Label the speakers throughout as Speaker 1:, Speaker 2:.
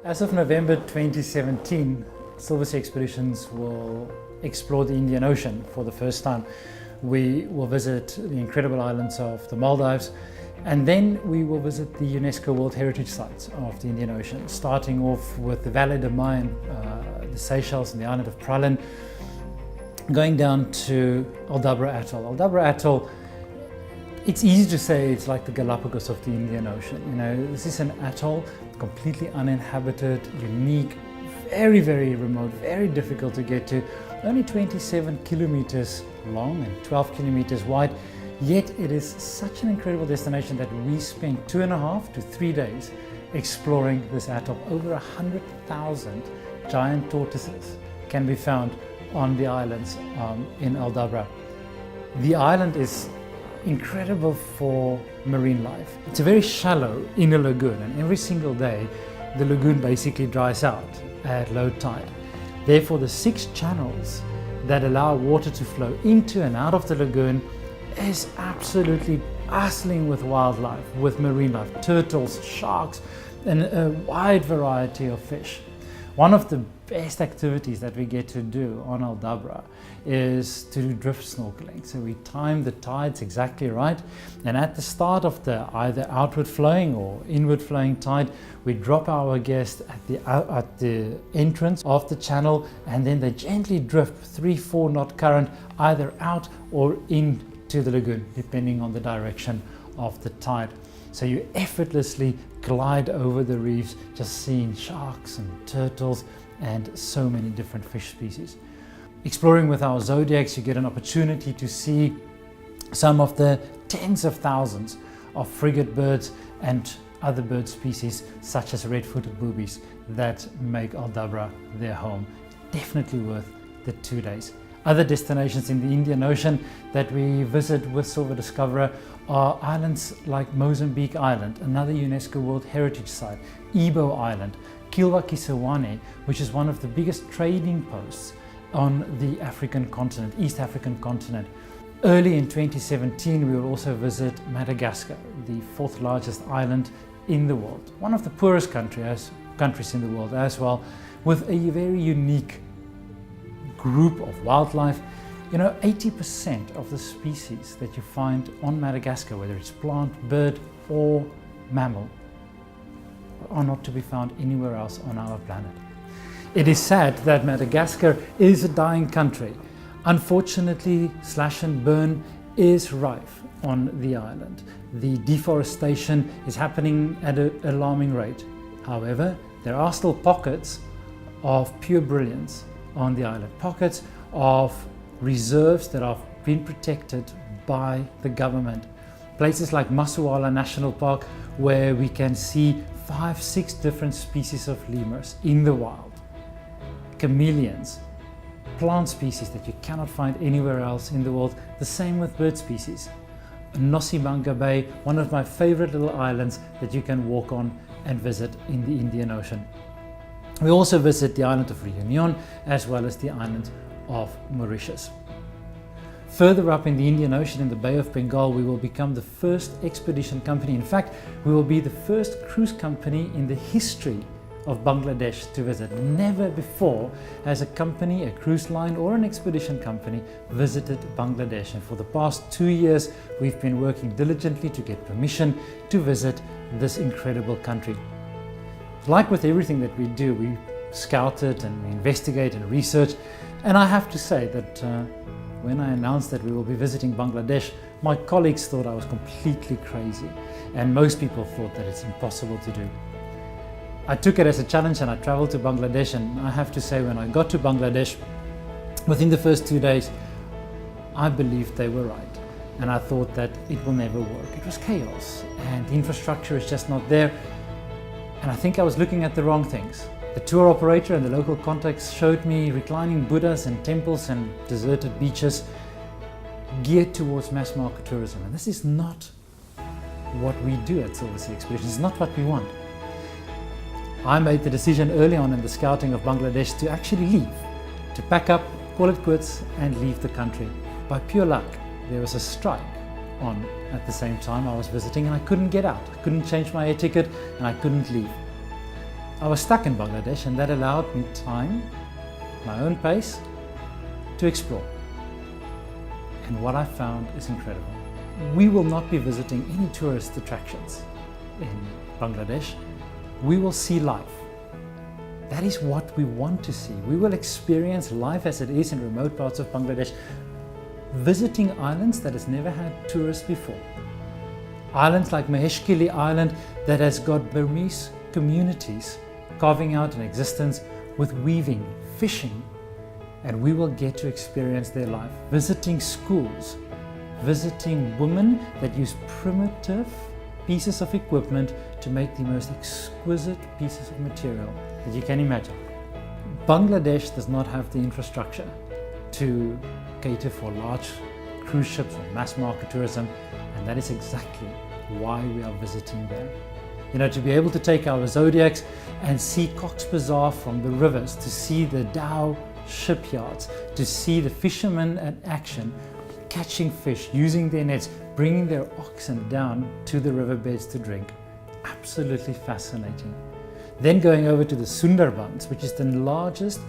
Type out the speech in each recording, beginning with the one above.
Speaker 1: As of November 2017, Silversea Expeditions will explore the Indian Ocean for the first time. We will visit the incredible islands of the Maldives, and then we will visit the UNESCO World Heritage Sites of the Indian Ocean, starting off with the Valley de Main, the Seychelles and the island of Praslin, going down to Aldabra Atoll. Aldabra Atoll, it's easy to say it's like the Galapagos of the Indian Ocean. You know, this is an atoll, completely uninhabited, unique, very, very remote, very difficult to get to, only 27 kilometers long and 12 kilometers wide, yet it is such an incredible destination that we spent 2.5 to 3 days exploring this atoll. Over 100,000 giant tortoises can be found on the islands in Aldabra. The island is incredible for marine life. It's a very shallow inner lagoon, and every single day the lagoon basically dries out at low tide. Therefore, the 6 channels that allow water to flow into and out of the lagoon is absolutely bustling with wildlife, with marine life, turtles, sharks, and a wide variety of fish. One of the best activities that we get to do on Aldabra is to do drift snorkeling. So we time the tides exactly right, and at the start of the either outward flowing or inward flowing tide, we drop our guests at the entrance of the channel, and then they gently drift 3-4 knot current either out or into the lagoon, depending on the direction of the tide. So you effortlessly glide over the reefs, just seeing sharks and turtles and so many different fish species. Exploring with our Zodiacs, you get an opportunity to see some of the tens of thousands of frigate birds and other bird species such as red-footed boobies that make Aldabra their home. Definitely worth the 2 days. Other destinations in the Indian Ocean that we visit with Silver Discoverer are islands like Mozambique Island, another UNESCO World Heritage Site, Ibo Island, Kilwa Kisewane, which is one of the biggest trading posts on the African continent, East African continent. Early in 2017, we will also visit Madagascar, the 4th largest island in the world, one of the poorest countries in the world as well, with a very unique group of wildlife. You know, 80% of the species that you find on Madagascar, whether it's plant, bird or mammal, are not to be found anywhere else on our planet. It is sad that Madagascar is a dying country. Unfortunately, slash and burn is rife on the island. The deforestation is happening at an alarming rate. However, there are still pockets of pure brilliance on the island, pockets of reserves that have been protected by the government. Places like Masuala National Park, where we can see 5-6 different species of lemurs in the wild, chameleons, plant species that you cannot find anywhere else in the world. The same with bird species. Nosibanga Bay, one of my favorite little islands that you can walk on and visit in the Indian Ocean. We also visit the island of Reunion as well as the island of Mauritius. Further up in the Indian Ocean, in the Bay of Bengal, we will become the first expedition company. In fact, we will be the first cruise company in the history of Bangladesh to visit. Never before has a company, a cruise line or an expedition company visited Bangladesh. And for the past 2 years, we've been working diligently to get permission to visit this incredible country. Like with everything that we do, we scout it and we investigate and research. And I have to say that when I announced that we will be visiting Bangladesh, my colleagues thought I was completely crazy. And most people thought that it's impossible to do. I took it as a challenge and I traveled to Bangladesh, and I have to say, when I got to Bangladesh, within the first 2 days, I believed they were right. And I thought that it will never work. It was chaos and the infrastructure is just not there. And I think I was looking at the wrong things. The tour operator and the local contacts showed me reclining Buddhas and temples and deserted beaches geared towards mass market tourism. And this is not what we do at Silversea Expeditions. It's not what we want. I made the decision early on in the scouting of Bangladesh to actually leave, to pack up, call it quits and leave the country. By pure luck, there was a strike on at the same time I was visiting and I couldn't get out. I couldn't change my air ticket and I couldn't leave. I was stuck in Bangladesh, and that allowed me time, my own pace, to explore. And what I found is incredible. We will not be visiting any tourist attractions in Bangladesh. We will see life. That is what we want to see. We will experience life as it is in remote parts of Bangladesh, visiting islands that has never had tourists before. Islands like Maheshkili Island that has got Burmese communities carving out an existence with weaving, fishing, and we will get to experience their life. Visiting schools, visiting women that use primitive pieces of equipment to make the most exquisite pieces of material that you can imagine. Bangladesh does not have the infrastructure to cater for large cruise ships or mass market tourism, and that is exactly why we are visiting there. You know, to be able to take our Zodiacs and see Cox's Bazar from the rivers, to see the Dow shipyards, to see the fishermen in action, catching fish, using their nets, bringing their oxen down to the riverbeds to drink. Absolutely fascinating. Then going over to the Sundarbans, which is the largest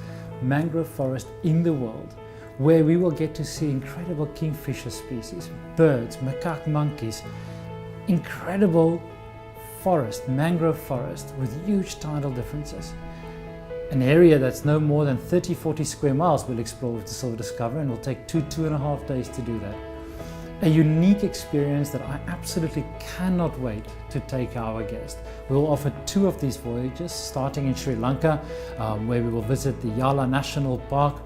Speaker 1: mangrove forest in the world, where we will get to see incredible kingfisher species, birds, macaque monkeys, incredible forest, mangrove forest with huge tidal differences. An area that's no more than 30-40 square miles we'll explore with the Silver Discoverer, and will take 2.5 days to do that. A unique experience that I absolutely cannot wait to take our guests. We will offer 2 of these voyages, starting in Sri Lanka, where we will visit the Yala National Park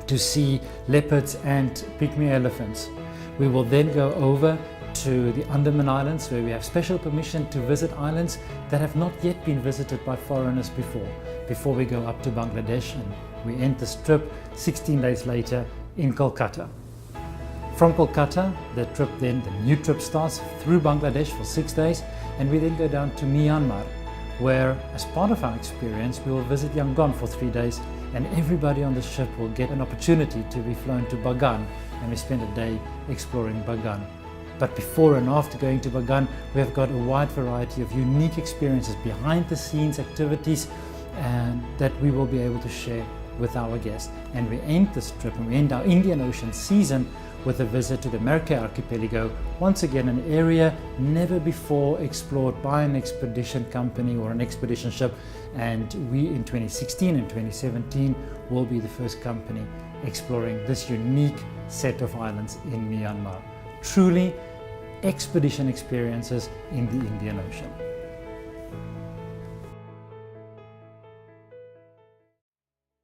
Speaker 1: to see leopards and pygmy elephants. We will then go over to the Andaman Islands, where we have special permission to visit islands that have not yet been visited by foreigners before we go up to Bangladesh, and we end this trip 16 days later in Kolkata. From Kolkata, the new trip starts through Bangladesh for 6 days, and we then go down to Myanmar, where as part of our experience we will visit Yangon for 3 days, and everybody on the ship will get an opportunity to be flown to Bagan, and we spend a day exploring Bagan. But before and after going to Bagan, we have got a wide variety of unique experiences, behind the scenes activities, and that we will be able to share with our guests. And we end this trip, and we end our Indian Ocean season with a visit to the Merke Archipelago, once again an area never before explored by an expedition company or an expedition ship, and we in 2016 and 2017 will be the first company exploring this unique set of islands in Myanmar. Truly expedition experiences in the Indian Ocean.